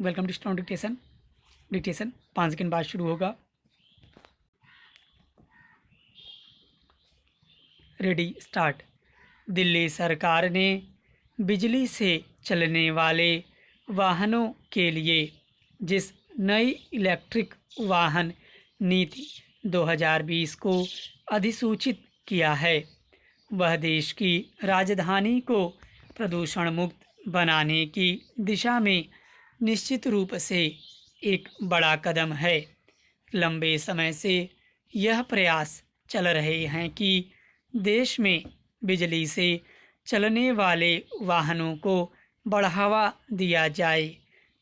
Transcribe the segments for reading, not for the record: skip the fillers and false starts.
Welcome to strong dictation. Dictation 5 second बाद शुरू होगा। Ready start. दिल्ली सरकार ने बिजली से चलने वाले वाहनों के लिए जिस नई इलेक्ट्रिक वाहन नीति 2020 को अधिसूचित किया है, वह देश की राजधानी को प्रदूषण मुक्त बनाने की दिशा में निश्चित रूप से एक बड़ा कदम है। लंबे समय से यह प्रयास चल रहे हैं कि देश में बिजली से चलने वाले वाहनों को बढ़ावा दिया जाए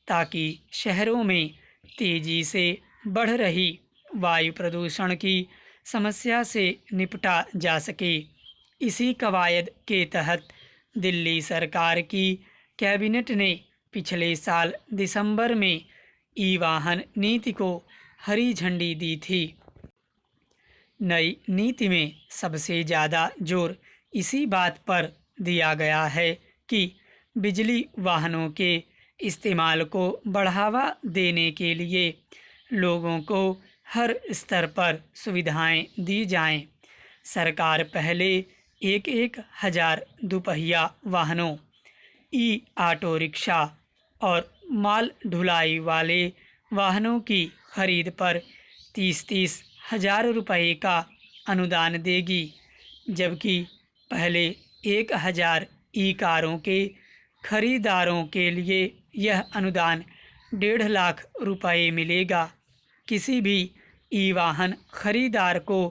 ताकि शहरों में तेज़ी से बढ़ रही वायु प्रदूषण की समस्या से निपटा जा सके। इसी कवायद के तहत दिल्ली सरकार की कैबिनेट ने पिछले साल दिसंबर में ई वाहन नीति को हरी झंडी दी थी। नई नीति में सबसे ज़्यादा जोर इसी बात पर दिया गया है कि बिजली वाहनों के इस्तेमाल को बढ़ावा देने के लिए लोगों को हर स्तर पर सुविधाएं दी जाएं। सरकार पहले एक हज़ार दोपहिया वाहनों, ई ऑटो रिक्शा और माल ढुलाई वाले वाहनों की खरीद पर 30-30 हज़ार रुपये का अनुदान देगी, जबकि पहले 1000 ई कारों के खरीदारों के लिए यह अनुदान 1.5 लाख रुपये मिलेगा। किसी भी ई वाहन खरीदार को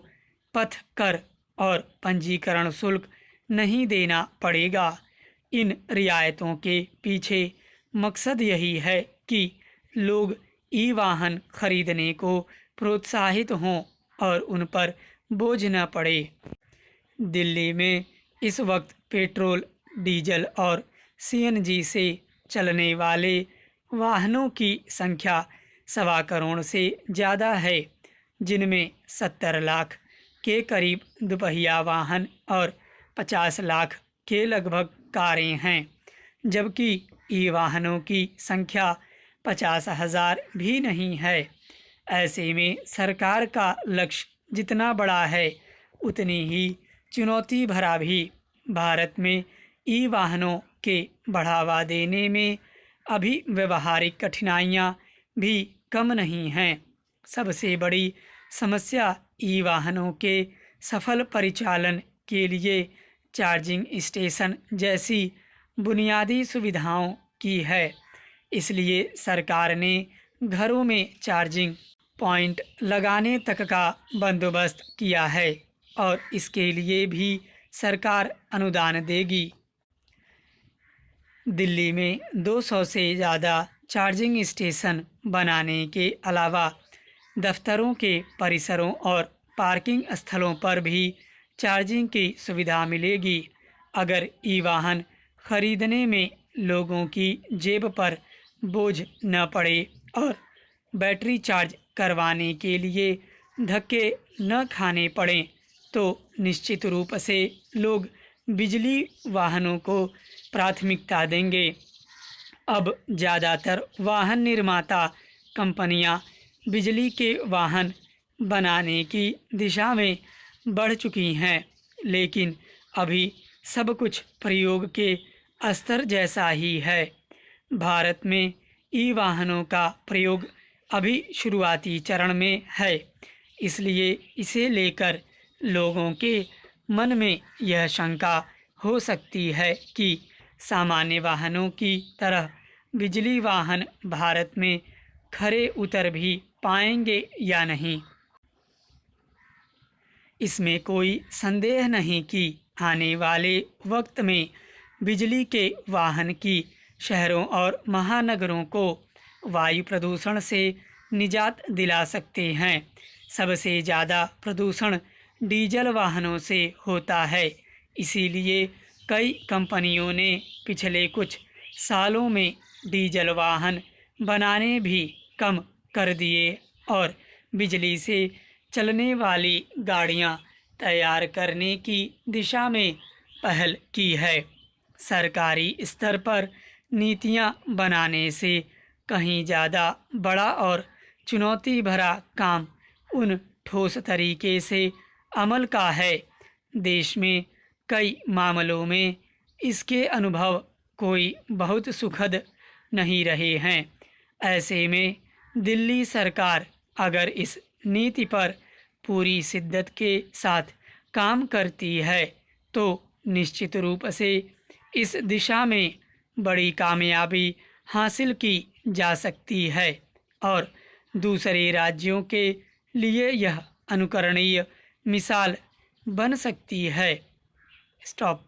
पथ कर और पंजीकरण शुल्क नहीं देना पड़ेगा। इन रियायतों के पीछे मकसद यही है कि लोग ई वाहन खरीदने को प्रोत्साहित हों और उन पर बोझ न पड़े। दिल्ली में इस वक्त पेट्रोल, डीजल और सीएनजी से चलने वाले वाहनों की संख्या 1.25 करोड़ से ज़्यादा है, जिनमें 70 लाख के करीब दोपहिया वाहन और 50 लाख के लगभग कारें हैं, जबकि ई वाहनों की संख्या 50,000 भी नहीं है। ऐसे में सरकार का लक्ष्य जितना बड़ा है, उतनी ही चुनौती भरा भी। भारत में ई वाहनों के बढ़ावा देने में अभी व्यवहारिक कठिनाइयाँ भी कम नहीं हैं। सबसे बड़ी समस्या ई वाहनों के सफल परिचालन के लिए चार्जिंग स्टेशन जैसी बुनियादी सुविधाओं की है। इसलिए सरकार ने घरों में चार्जिंग पॉइंट लगाने तक का बंदोबस्त किया है और इसके लिए भी सरकार अनुदान देगी। दिल्ली में 200 से ज़्यादा चार्जिंग स्टेशन बनाने के अलावा दफ्तरों के परिसरों और पार्किंग स्थलों पर भी चार्जिंग की सुविधा मिलेगी। अगर ई वाहन खरीदने में लोगों की जेब पर बोझ न पड़े और बैटरी चार्ज करवाने के लिए धक्के न खाने पड़ें, तो निश्चित रूप से लोग बिजली वाहनों को प्राथमिकता देंगे। अब ज़्यादातर वाहन निर्माता कंपनियां बिजली के वाहन बनाने की दिशा में बढ़ चुकी हैं, लेकिन अभी सब कुछ प्रयोग के स्तर जैसा ही है। भारत में ई वाहनों का प्रयोग अभी शुरुआती चरण में है, इसलिए इसे लेकर लोगों के मन में यह शंका हो सकती है कि सामान्य वाहनों की तरह बिजली वाहन भारत में खरे उतर भी पाएंगे या नहीं। इसमें कोई संदेह नहीं कि आने वाले वक्त में बिजली के वाहन की शहरों और महानगरों को वायु प्रदूषण से निजात दिला सकते हैं। सबसे ज़्यादा प्रदूषण डीजल वाहनों से होता है, इसीलिए कई कंपनियों ने पिछले कुछ सालों में डीजल वाहन बनाने भी कम कर दिए और बिजली से चलने वाली गाड़ियां तैयार करने की दिशा में पहल की है। सरकारी स्तर पर नीतियां बनाने से कहीं ज़्यादा बड़ा और चुनौती भरा काम उन ठोस तरीके से अमल का है। देश में कई मामलों में इसके अनुभव कोई बहुत सुखद नहीं रहे हैं। ऐसे में दिल्ली सरकार अगर इस नीति पर पूरी शिद्दत के साथ काम करती है तो निश्चित रूप से इस दिशा में बड़ी कामयाबी हासिल की जा सकती है और दूसरे राज्यों के लिए यह अनुकरणीय मिसाल बन सकती है। स्टॉप।